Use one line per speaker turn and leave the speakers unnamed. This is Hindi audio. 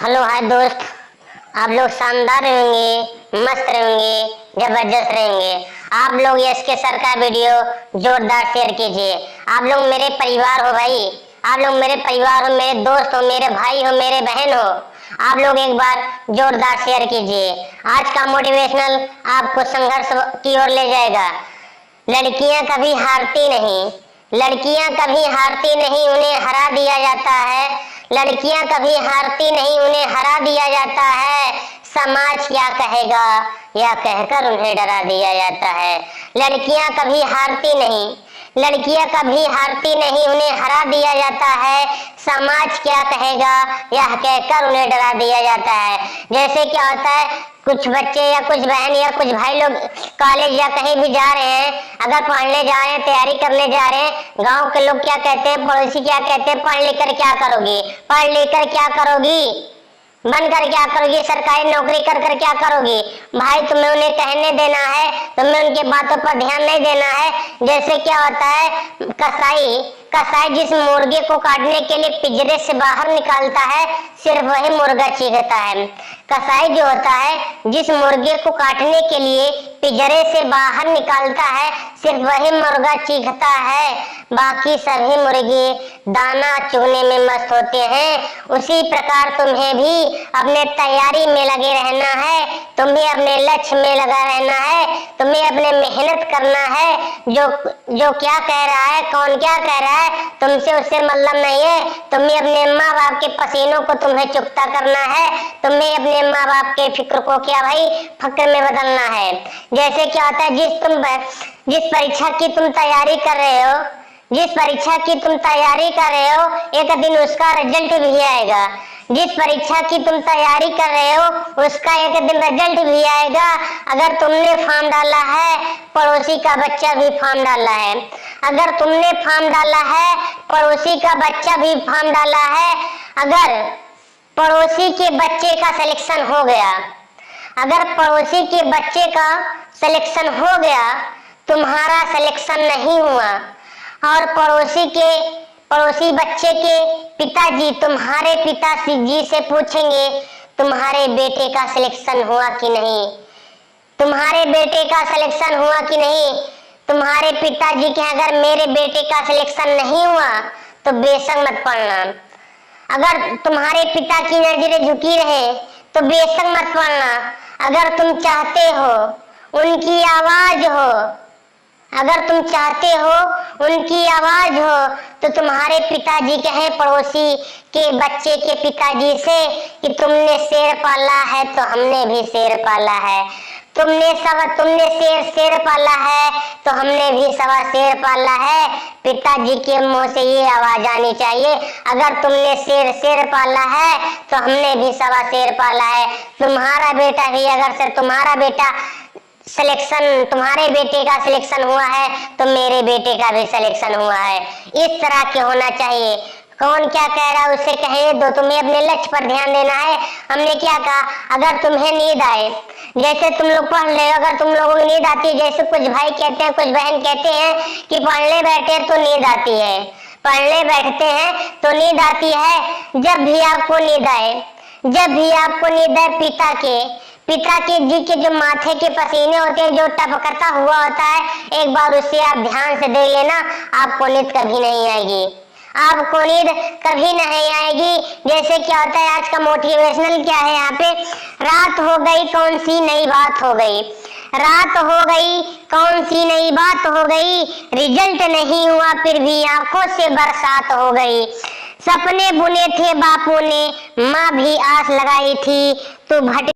हेलो हाय दोस्त, आप लोग शानदार रहेंगे, मस्त रहेंगे, जबरदस्त रहेंगे। आप लोग इसके सर का वीडियो जोरदार शेयर कीजिए। आप लोग मेरे परिवार हो भाई, आप लोग मेरे परिवार हो, मेरे दोस्त हो, मेरे भाई हो, मेरे बहन हो। आप लोग एक बार जोरदार शेयर कीजिए। आज का मोटिवेशनल आपको संघर्ष की ओर ले जाएगा। लड़कियां कभी हारती नहीं, लड़कियां कभी हारती नहीं, उन्हें हरा दिया जाता है। लड़कियां कभी हारती नहीं, उन्हें हरा दिया जाता है। समाज क्या कहेगा या कहकर उन्हें डरा दिया जाता है। लड़कियां कभी हारती नहीं, लड़कियां कभी हारती नहीं, उन्हें हरा दिया जाता है। समाज क्या कहेगा यह कहकर उन्हें डरा दिया जाता है। जैसे क्या होता है, कुछ बच्चे या कुछ बहन या कुछ भाई लोग कॉलेज या कहीं भी जा रहे हैं, अगर पढ़ने जा रहे हैं, तैयारी करने जा रहे हैं, गांव के लोग क्या कहते हैं, पड़ोसी क्या कहते हैं, पढ़ लिख कर क्या करोगी, पढ़ लिख कर क्या करोगी, बनकर क्या करोगी, सरकारी नौकरी कर कर क्या करोगी। भाई तुम्हें उन्हें कहने देना है, तुम्हें उनके बातों पर ध्यान नहीं देना है। जैसे क्या होता है, कसाई कसाई जिस मुर्गे को काटने के लिए पिंजरे से बाहर निकालता है, सिर्फ वही मुर्गा चीखता है। कसाई जो होता है जिस मुर्गे को काटने के लिए पिंजरे से बाहर निकालता है, सिर्फ वही मुर्गा चीखता है। बाकी सभी मुर्गे दाना चुगने में मस्त होते हैं। उसी प्रकार तुम्हें भी अपने तैयारी में लगे रहना है, तुम्हें अपने लक्ष्य में लगा रहना है, तुम्हें अपने मेहनत करना है। जो क्या कह रहा है, कौन क्या कह रहा है, तुमसे उससे मतलब नहीं है। तुम्हें अपने माँ बाप के पसीनों को तुम्हें चुकता करना है, तुम्हें अपने माँ बाप के फिक्र को क्या भाई फक्र में बदलना है। जैसे क्या होता है, जिस परीक्षा की तुम तैयारी कर रहे हो, जिस परीक्षा की तुम तैयारी कर रहे हो, एक दिन उसका रिजल्ट भी आएगा। जिस परीक्षा की तुम तैयारी कर रहे हो, उसका एक दिन रिजल्ट भी आएगा। अगर तुमने फॉर्म डाला है, पड़ोसी का बच्चा भी फॉर्म डाला है। अगर तुमने फॉर्म डाला है, पड़ोसी का बच्चा भी फॉर्म डाला है। अगर पड़ोसी के बच्चे का सिलेक्शन हो गया, अगर पड़ोसी के बच्चे का सिलेक्शन हो गया, तुम्हारा सिलेक्शन नहीं हुआ, और पड़ोसी बच्चे के पिताजी तुम्हारे पिताजी से पूछेंगे, तुम्हारे बेटे का सिलेक्शन हुआ कि नहीं, तुम्हारे बेटे का सिलेक्शन हुआ कि नहीं। तुम्हारे पिताजी के अगर मेरे बेटे का सिलेक्शन नहीं हुआ तो बेशक मत पढ़ना। अगर तुम्हारे पिता की नजरें झुकी रहे तो बेशक मत पढ़ना। अगर तुम चाहते हो उनकी आवाज हो, अगर तुम चाहते हो उनकी आवाज हो, तो तुम्हारे पिताजी कहें पड़ोसी के बच्चे के पिताजी से कि तुमने शेर पाला है तो हमने भी शेर पाला है। तुमने शेर पाला है तो हमने भी सवा शेर पाला है। पिताजी के मुंह से ये आवाज आनी चाहिए, अगर तुमने शेर पाला है तो हमने भी सवा शेर पाला है। तुम्हारा बेटा भी, अगर से तुम्हारा बेटा सिलेक्शन, तुम्हारे बेटे का सिलेक्शन हुआ है तो मेरे बेटे का भी सिलेक्शन हुआ है। इस तरह के होना चाहिए। कौन क्या कह रहा है उसे कहने दो, तुम्हें अपने लक्ष्य पर ध्यान देना है। हमने क्या कहा, अगर तुम्हें नींद आए, जैसे तुम लोग पढ़ रहे हो, अगर तुम लोगों को नींद आती है, जैसे कुछ भाई कहते हैं, कुछ बहन कहते हैं कि पढ़ने बैठे तो नींद आती है, पढ़ने बैठते हैं तो नींद आती है। जब भी आपको नींद आए, जब भी आपको नींद आए, पिता के जी के जो माथे के पसीने होते हैं, जो टपकता हुआ होता है, एक बार उसे आप ध्यान से देख लेना, आपको नींद कभी नहीं आएगी, आपको नींद कभी नहीं आएगी। जैसे क्या होता है, आज का मोटिवेशनल क्या है यहाँ पे, रात हो गई कौन सी नई बात हो गई, रात हो गई कौन सी नई बात हो गई, रिजल्ट नहीं हुआ फिर भी आंखों से बरसात हो गई। सपने बुने थे बापू ने, माँ भी आस लगाई थी, तो भट